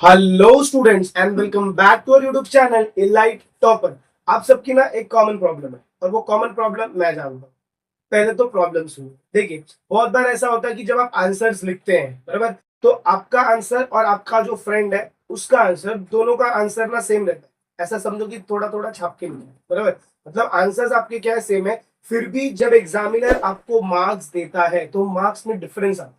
Hello students and welcome back to our YouTube channel elite topper. आप सबकी ना एक कॉमन प्रॉब्लम है और वो कॉमन प्रॉब्लम मैं जानता हूँ। पहले तो प्रॉब्लम सुनिए। देखिए, बहुत बार ऐसा होता है कि जब आप आंसर्स लिखते हैं, बराबर, तो आपका आंसर और आपका जो फ्रेंड है उसका आंसर, दोनों का आंसर ना सेम रहता है। ऐसा समझो कि थोड़ा थोड़ा छाप के लिखा है, बराबर। मतलब आंसर्स आपके क्या है, सेम है। फिर भी जब एग्जामिनर आपको मार्क्स देता है तो मार्क्स में डिफरेंस आता है,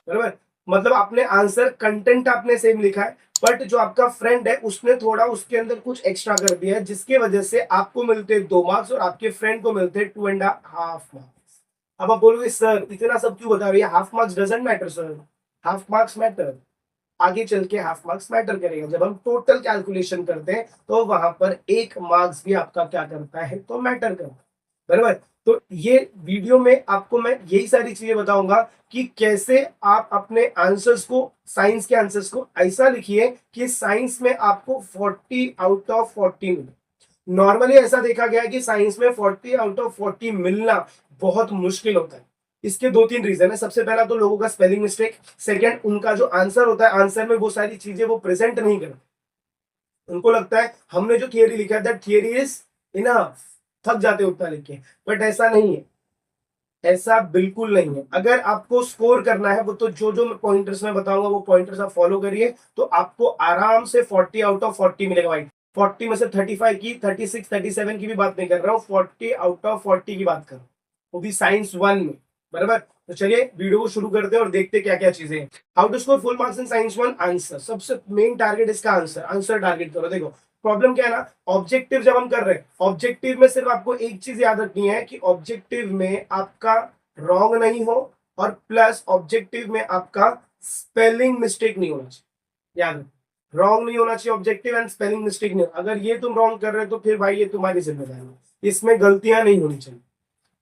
बराबर। मतलब आपने आंसर कंटेंट आपने सेम लिखा है, बट जो आपका फ्रेंड है उसने थोड़ा उसके अंदर कुछ एक्स्ट्रा कर दिया है, जिसकी वजह से आपको मिलते 2 मार्क्स और आपके फ्रेंड को मिलते 2.5 मार्क्स। अब आप बोलोगे सर इतना सब क्यों बता रहे हैं, half marks doesn't matter sir. Half marks matter, आगे चल के हाफ मार्क्स मैटर करेगा। जब हम टोटल कैलकुलेशन करते हैं तो वहां पर 1 मार्क्स भी आपका क्या करता है, तो मैटर करता है, बराबर। तो ये वीडियो में आपको मैं यही सारी चीजें बताऊंगा कि कैसे आप अपने आंसर्स को, साइंस के आंसर्स को ऐसा लिखिए कि साइंस में आपको 40 आउट ऑफ 40 मिले। नॉर्मली ऐसा देखा गया है कि साइंस में 40 आउट ऑफ 40 मिलना बहुत मुश्किल होता है। इसके 2-3 रीजन है। सबसे पहला तो लोगों का स्पेलिंग मिस्टेक, सेकंड उनका जो आंसर होता है, आंसर में वो सारी चीजें वो प्रेजेंट नहीं करते। उनको लगता है हमने जो थियरी लिखा है दैट थियरी इज इनफ, थक जाते उतना लिख के। बट ऐसा नहीं है, ऐसा बिल्कुल नहीं है। अगर आपको स्कोर करना है, वो तो जो जो पॉइंटर्स मैं बताऊंगा वो पॉइंटर्स आप फॉलो करिए तो आपको आराम से 40 आउट ऑफ 40 मिलेगा भाई। 40 में से 35 की, 36, 37 की भी बात नहीं कर रहा हूँ, 40 आउट ऑफ 40 की बात कर रहा हूँ, वो भी साइंस 1 में, बराबर। तो चलिए वीडियो को शुरू करते हैं और देखते हैं क्या क्या चीजें हैं। How to score full marks in science 1 answer. सबसे मेन टारगेट इसका आंसर, आंसर टारगेट करो। देखो प्रॉब्लम क्या है ना, ऑब्जेक्टिव जब हम कर रहे हैं, ऑब्जेक्टिव में सिर्फ आपको एक चीज याद रखनी है कि ऑब्जेक्टिव में आपका रॉन्ग नहीं हो और प्लस ऑब्जेक्टिव में आपका स्पेलिंग मिस्टेक नहीं होना चाहिए। याद रखो, रॉन्ग नहीं होना चाहिए ऑब्जेक्टिव एंड स्पेलिंग मिस्टेक नहीं। अगर ये तुम रॉन्ग कर रहे हो तो फिर भाई ये तुम्हारी जिम्मेदारी है, इसमें गलतियां नहीं होनी चाहिए।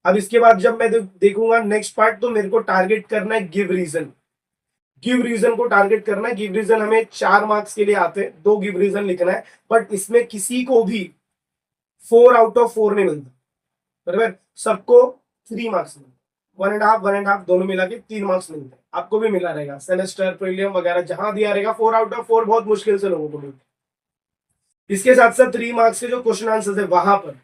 अब इसके बाद जब मैं देखूंगा नेक्स्ट पार्ट, तो मेरे को टारगेट करना है गिव रीजन। गिव रीजन को टारगेट करना है। गिव रीजन हमें 4 मार्क्स के लिए आते हैं, 2 गिव रीजन लिखना है। बट इसमें किसी को भी 4 आउट ऑफ 4 नहीं मिलता, बराबर। सबको 3 मार्क्स मिलते, 1.5 दोनों मिला के 3 मार्क्स मिलते हैं। आपको भी मिला रहेगा, सेमेस्टर प्रीलियम वगैरह जहां दिया रहेगा 4 आउट ऑफ 4 बहुत मुश्किल से लोगों को मिलते हैं। इसके साथ साथ 3 मार्क्स के जो क्वेश्चन आंसर है वहां पर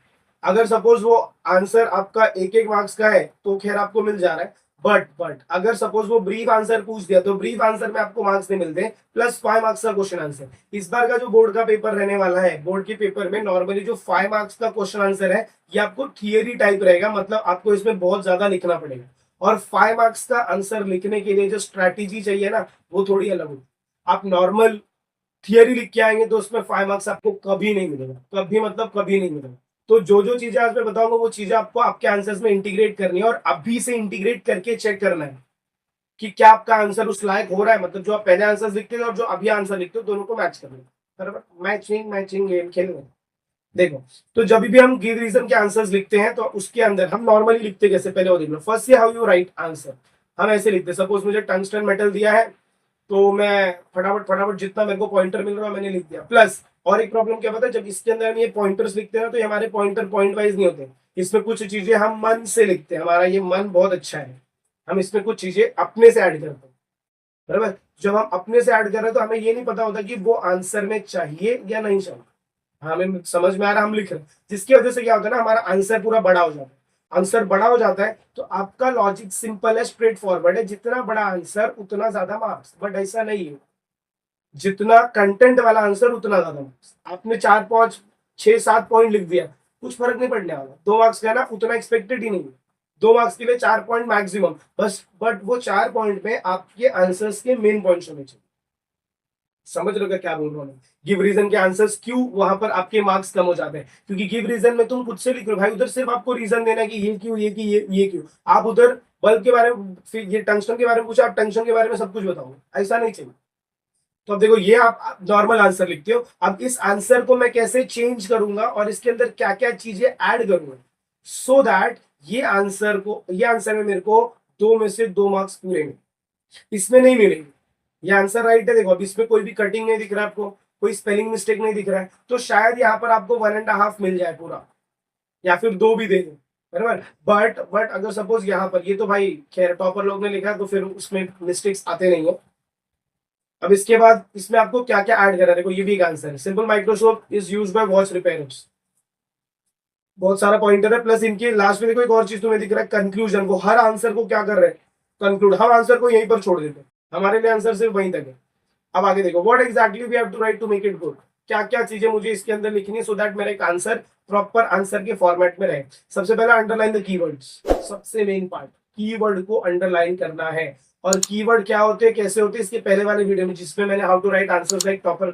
अगर सपोज वो आंसर आपका 1-1 मार्क्स का है तो खैर आपको मिल जा रहा है। बट अगर सपोज वो ब्रीफ आंसर पूछ दिया तो ब्रीफ आंसर में आपको मार्क्स नहीं मिलते, प्लस 5 मार्क्स का क्वेश्चन आंसर। इस बार का जो बोर्ड का पेपर रहने वाला है, बोर्ड के पेपर में नॉर्मली जो 5 मार्क्स का क्वेश्चन आंसर है ये आपको थियरी टाइप रहेगा, मतलब आपको इसमें बहुत ज्यादा लिखना पड़ेगा। और 5 मार्क्स का आंसर लिखने के लिए जो स्ट्रैटेजी चाहिए ना, वो थोड़ी अलग होगी। आप नॉर्मल थियरी लिख के आएंगे तो उसमें 5 मार्क्स आपको कभी नहीं मिलेगा, कभी मतलब कभी नहीं मिलेगा। तो जो जो चीजें आज मैं बताऊंगा वो चीजें आपको आपके आंसर्स में इंटीग्रेट करनी है और अभी से इंटीग्रेट करके चेक करना है कि क्या आपका आंसर उस लायक हो रहा है। मतलब जो आप पहले आंसर लिखते हो और जो अभी आंसर लिखते हो दोनों को मैच करना है, बराबर। मैचिंग मैचिंग गेम खेलना। देखो, तो जब भी हम गिव रीजन के आंसर्स लिखते हैं तो उसके अंदर हम नॉर्मली लिखते हैं कैसे, पहले वो देख लो। फर्स्ट से हाउ यू राइट आंसर, हम ऐसे लिखते हैं। सपोज मुझे टंगस्टन मेटल दिया है तो मैं फटाफट फटाफट जितना मेरे को पॉइंटर मिल रहा है मैंने लिख दिया। प्लस और एक प्रॉब्लम क्या पता है, जब इसके अंदर हम ये पॉइंटर्स लिखते हैं तो ये हमारे पॉइंटर पॉइंट वाइज नहीं होते। इसमें कुछ चीजें हम मन से लिखते हैं, हमारा ये मन बहुत अच्छा है, हम इसमें कुछ चीजें अपने से ऐड करते हैं, बराबर। जब हम अपने से ऐड कर रहे हैं तो हमें ये नहीं पता होता कि वो आंसर में चाहिए या नहीं चाहिए। हमें समझ में आ रहा, हम लिख रहे हैं, जिसकी वजह से क्या होता है ना, हमारा आंसर पूरा बड़ा हो जाता है। आंसर बड़ा हो जाता है तो आपका लॉजिक सिंपल है, स्ट्रेट फॉरवर्ड है, जितना बड़ा आंसर उतना ज्यादा मार्क्स। बट ऐसा नहीं है, जितना कंटेंट वाला आंसर उतना ज्यादा मार्क्स। आपने 4, 5, 6, 7 पॉइंट लिख दिया, कुछ फर्क नहीं पड़ने वाला। 2 मार्क्स का ना उतना एक्सपेक्टेड ही नहीं है। 2 मार्क्स के लिए 4 पॉइंट मैक्सिमम बस, बट वो 4 पॉइंट में आपके आंसर्स के मेन पॉइंट्स होने चाहिए। समझ रहे हो क्या बोल रहा हूँ? गिव रीजन के आंसर्स क्यों वहां पर आपके मार्क्स कम हो जाते हैं, क्योंकि गिव रीजन में तुम खुद से लिख रहे हो भाई, उधर सिर्फ आपको रीजन देना है कि ये क्यों, ये की ये क्यों। आप उधर बल्ब के बारे में, फिर ये टंगस्टन के बारे में पूछा, आप टंगस्टन के बारे में सब कुछ बताओगे, ऐसा नहीं चाहिए। तो अब देखो, ये आप नॉर्मल आंसर लिखते हो, अब इस आंसर को मैं कैसे चेंज करूंगा और इसके अंदर क्या क्या चीजें ऐड करूंगा सो दैट ये आंसर में मेरे को 2 में से 2 मार्क्स पूरे मिले, इसमें नहीं मिलेंगे। ये आंसर राइट है। देखो अब इसमें कोई भी कटिंग नहीं दिख रहा है आपको, कोई स्पेलिंग मिस्टेक नहीं दिख रहा है, तो शायद यहाँ पर आपको 1.5 मिल जाए पूरा, या फिर 2 भी दे दो, बराबर। बट अगर सपोज यहाँ पर, ये तो भाई खैर टॉपर लोग ने लिखा है तो फिर उसमें मिस्टेक्स आते नहीं है। अब इसके बाद इसमें आपको क्या क्या ऐड करना है, देखो ये भी एक आंसर है। Simple microscope is used by watch repairs, बहुत सारा पॉइंटर है। प्लस इनके लास्ट में देखो एक और चीज तुम्हें दिख रहा है, कंक्लूजन। वो हर आंसर को क्या कर रहे हैं, कंक्लूड। हम आंसर को यहीं पर छोड़ देते हैं, हमारे लिए आंसर सिर्फ वहीं तक है। अब आगे देखो, what exactly we have to write to make it good. क्या क्या चीजें मुझे इसके अंदर लिखनी है सो दैट मेरा एक आंसर प्रॉपर आंसर के फॉर्मेट में रहे। सबसे पहले अंडरलाइन द कीवर्ड्स, सबसे मेन पार्ट, कीवर्ड को अंडरलाइन करना है। और कीवर्ड क्या होते हैं, कैसे होते हैं, इसके पहले वाले वीडियो में जिसमें मैंने how to write answer like topper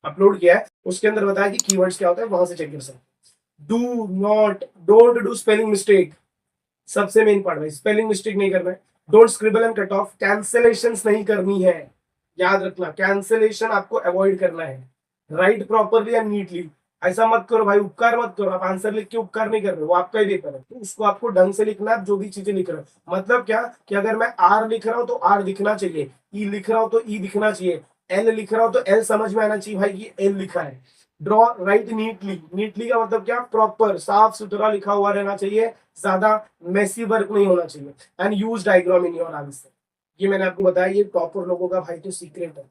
upload किया है, उसके अंदर बताया कि कीवर्ड्स क्या होता है, वहां से चेक कर सकते। Do not, don't do spelling mistake, सबसे मेन पार्ट है, स्पेलिंग मिस्टेक नहीं करना है। Don't scribble and cut off, cancellation नहीं करनी है, याद रखना, कैंसिलेशन आपको अवॉइड करना है। राइट प्रॉपरली एंड नीटली, ऐसा मत करो भाई, उपकार मत करो। आप आंसर लिख के उपकार नहीं कर रहे हो, वो आपका ही पेपर है, तो उसको आपको ढंग से लिखना है। जो भी चीजें लिख रहे हो, मतलब क्या कि अगर मैं आर लिख रहा हूं तो आर दिखना चाहिए, ई लिख रहा हूं तो ई दिखना चाहिए, एल लिख रहा हूं तो एल समझ में आना चाहिए भाई कि एल लिखा है। ड्रॉ राइट नीटली, नीटली का मतलब क्या, प्रॉपर साफ सुथरा लिखा हुआ रहना चाहिए, ज्यादा मेसी वर्क नहीं होना चाहिए। And use diagram in your answer, ये मैंने आपको बताया, ये टॉपर लोगों का भाई तो सीक्रेट है,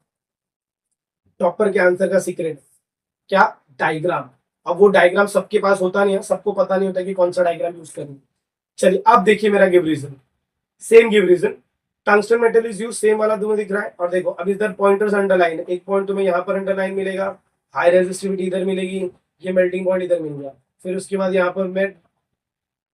टॉपर के आंसर का सीक्रेट क्या, डायग्राम। अब वो डायग्राम सबके पास होता नहीं है, सबको पता नहीं होता कि कौन सा डायग्राम यूज करना है। चलिए अब देखिए मेरा give reason, same give reason, tungsten metal is use, same वाला तुम्हें दिख रहा है। और देखो अब इधर पॉइंटर्स अंडरलाइन है, एक पॉइंट तुम्हें यहाँ पर अंडरलाइन मिलेगा, हाई रेजिस्टिविटी इधर मिलेगी, ये मेल्टिंग पॉइंट इधर मिल गया। फिर उसके बाद यहाँ पर मैं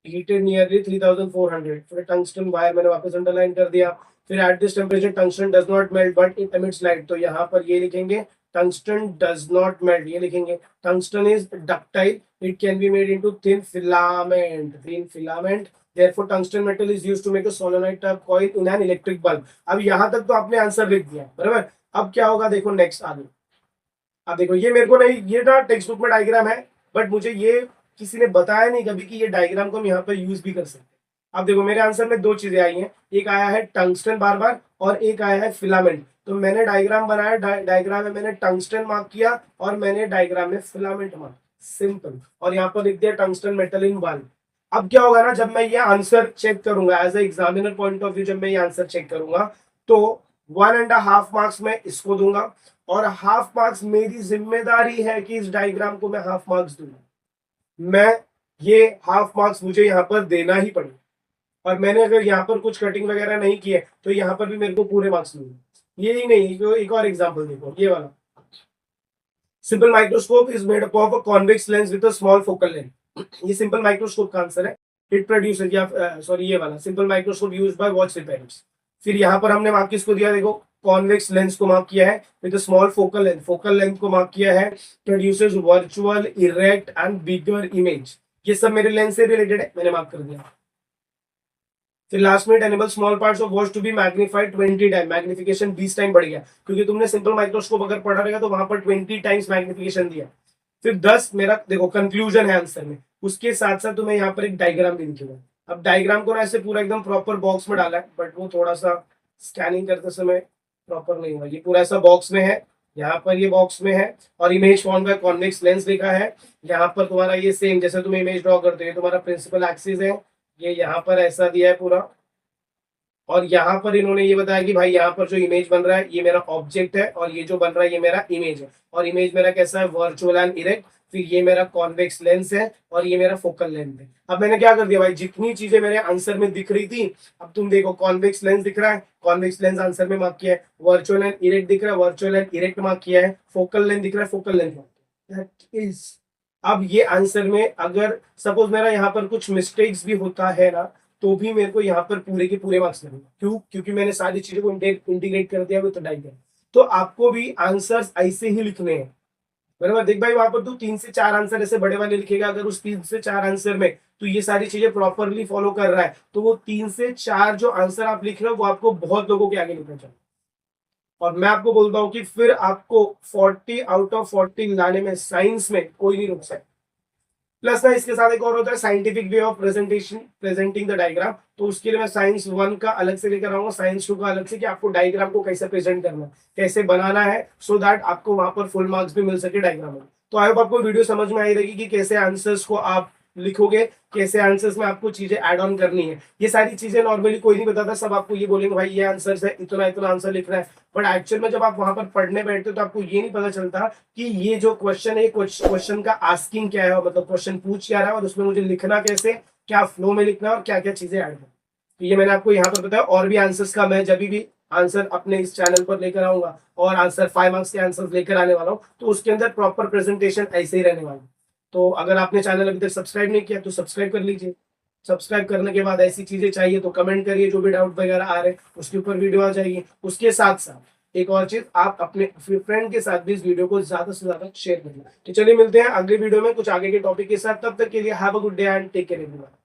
हीटेड नियरली 3400, फिर टंगस्टन वायर मैंने वापस अंडरलाइन कर दिया। फिर at this temperature tungsten does not melt but it emits light, तो यहाँ पर ये लिखेंगे टंगस्टन डज नॉट मेल्ट, ये लिखेंगे। Tungsten is ductile, it can be made into thin filament, thin filament, therefore tungsten metal is used to make a solenoid type coil in an electric bulb। अब यहाँ तक तो आपने answer लिख दिया, बराबर। अब क्या होगा देखो नेक्स्ट आगे, अब देखो ये मेरे को नहीं, ये ना टेक्स्ट बुक में डायग्राम है, बट मुझे ये किसी ने बताया नहीं कभी कि ये डायग्राम को हम यहाँ पर यूज भी कर सकते हैं। अब देखो मेरे आंसर में दो चीजें आई हैं, एक आया है टंगस्टन बार बार और एक आया है फिलामेंट। तो मैंने डायग्राम बनाया, डायग्राम में मैंने टंगस्टन मार्क किया और मैंने डायग्राम में फिलामेंट मार्क, सिंपल। और यहाँ पर लिख दिया टंगस्टन मेटल इन बल्ब। अब क्या होगा ना, जब मैं ये आंसर चेक करूंगा as a examiner point of view, जब मैं ये आंसर चेक करूंगा तो 1.5 मार्क्स मैं इसको दूंगा और हाफ मार्क्स मेरी जिम्मेदारी है कि इस डायग्राम को मैं हाफ मार्क्स दूंगा। मैं ये हाफ मार्क्स मुझे यहाँ पर देना ही पड़ेगा। और मैंने अगर यहाँ पर कुछ कटिंग वगैरह नहीं की है तो यहाँ पर भी मेरे को पूरे मार्क्स मिलेंगे। ये ही नहीं, एक और एग्जाम्पल देखो, ये वाला, simple microscope is made up of a convex lens with a small focal length. ये सिंपल माइक्रोस्कोप का आंसर है। इट प्रोड्यूसेस, या सॉरी ये वाला, simple microscope used by watch repairs. फिर यहाँ पर हमने मार्क किसको दिया, देखो कॉन्वेक्स लेंस को मार्क किया है, with small focal length, focal length को मार्क किया है। Produces virtual erect and bigger image, ये सब मेरे लेंस से रिलेटेड है, मैंने मार्क कर दिया। फिर लास्ट में animal small parts of watch to be magnified 20 time, magnification 20 time बढ़ गया, क्योंकि तुमने सिंपल माइक्रोस्कोप अगर पढ़ा रहेगा तो वहां पर 20 टाइम्स मैग्निफिकेशन दिया। फिर 10 मेरा देखो कंक्लूजन है आंसर में, उसके साथ साथ तुम्हें यहाँ पर एक डायग्राम भी दिखेगा। अब डायग्राम को ना ऐसे पूरा एकदम प्रॉपर बॉक्स में डाला है, बट वो थोड़ा सा स्कैनिंग करते समय प्रॉपर नहीं हुआ। ये पूरा ऐसा बॉक्स में है, यहाँ पर ये बॉक्स में है, और image form by convex lens लिखा है। यहाँ पर तुम्हारा ये सेम जैसे तुम इमेज ड्रॉ करते हो, तुम्हारा प्रिंसिपल एक्सिस है, ये यहाँ पर ऐसा दिया है पूरा। और यहाँ पर इन्होंने ये बताया कि भाई यहाँ पर जो इमेज बन रहा है ये मेरा ऑब्जेक्ट है, और ये जो बन रहा है ये मेरा इमेज है। और इमेज मेरा कैसा है, वर्चुअल एंड इरेक्ट। फिर ये मेरा कॉन्वेक्स लेंस है और ये मेरा फोकल लेंथ है। अब मैंने क्या कर दिया भाई, जितनी चीजें मेरे आंसर में दिख रही थी, अब तुम देखो कॉन्वेक्स लेंस दिख रहा है, कॉन्वेक्स लेंस आंसर में मार्क किया है। वर्चुअल एंड इरेक्ट दिख रहा है, वर्चुअल एंड इरेक्ट मार्क किया है। फोकल लेंथ दिख रहा है, फोकल लेंथ मार्क किया है। दैट इज, अब ये आंसर में अगर सपोज मेरा यहाँ पर कुछ मिस्टेक्स भी होता है ना, तो भी मेरे को यहाँ पर पूरे के पूरे मार्क्स लगेंगे। क्यों, क्योंकि मैंने सारी चीजों को इंटीग्रेट कर दिया विद डायग्राम। तो आपको भी आंसर्स ऐसे ही लिखने हैं, बराबर। देख भाई वहां पर तू 3 से 4 आंसर ऐसे बड़े वाले लिखेगा, अगर उस 3 से 4 आंसर में तो ये सारी चीजें प्रॉपरली फॉलो कर रहा है, तो वो 3 से 4 जो आंसर आप लिख रहे हो वो आपको बहुत लोगों के आगे लिखना चाहिए। और मैं आपको बोलता हूँ कि फिर आपको 40 आउट ऑफ 40 लाने में साइंस में कोई नहीं रोक सकता। प्लस ना इसके साथ एक और होता है scientific way of presentation, presenting the diagram. तो उसके लिए मैं साइंस 1 का अलग से लेकर आऊंगा, साइंस 2 का अलग से, कि आपको डायग्राम को कैसे प्रेजेंट करना है, कैसे बनाना है, सो दैट आपको वहां पर फुल मार्क्स भी मिल सके डायग्राम में। तो आई होप आपको वीडियो समझ में आई रहेगी कि कैसे आंसर्स को आप लिखोगे, कैसे आंसर्स में आपको चीजें ऐड ऑन करनी है, ये सारी चीजें नॉर्मली कोई नहीं बताता, सब आपको ये बोलेंगे भाई ये आंसर है, इतना इतना आंसर लिखना है। बट एक्चुअल में जब आप वहां पर पढ़ने बैठते हो तो आपको ये नहीं पता चलता कि ये जो क्वेश्चन है, क्वेश्चन का आस्किंग क्या है, मतलब क्वेश्चन पूछ क्या रहा है और उसमें मुझे लिखना कैसे, क्या फ्लो में लिखना है और क्या क्या चीजें ऐड करना। तो ये मैंने आपको यहाँ पर बताया। और भी आंसर्स का मैं जब भी आंसर अपने इस चैनल पर लेकर आऊंगा और आंसर 5 मार्क्स के आंसर लेकर आने वाला हूँ, तो उसके अंदर प्रॉपर प्रेजेंटेशन ऐसे ही रहने वाला है। तो अगर आपने चैनल अभी तक सब्सक्राइब नहीं किया तो सब्सक्राइब कर लीजिए। सब्सक्राइब करने के बाद ऐसी चीजें चाहिए तो कमेंट करिए, जो भी डाउट वगैरह आ रहे हैं उसके ऊपर वीडियो आ जाएगी। उसके साथ साथ एक और चीज, आप अपने फ्रेंड के साथ भी इस वीडियो को ज्यादा से ज्यादा शेयर करिए। तो चलिए मिलते हैं अगले वीडियो में कुछ आगे के टॉपिक के साथ, तब तक के लिए have a good day and take care everyone.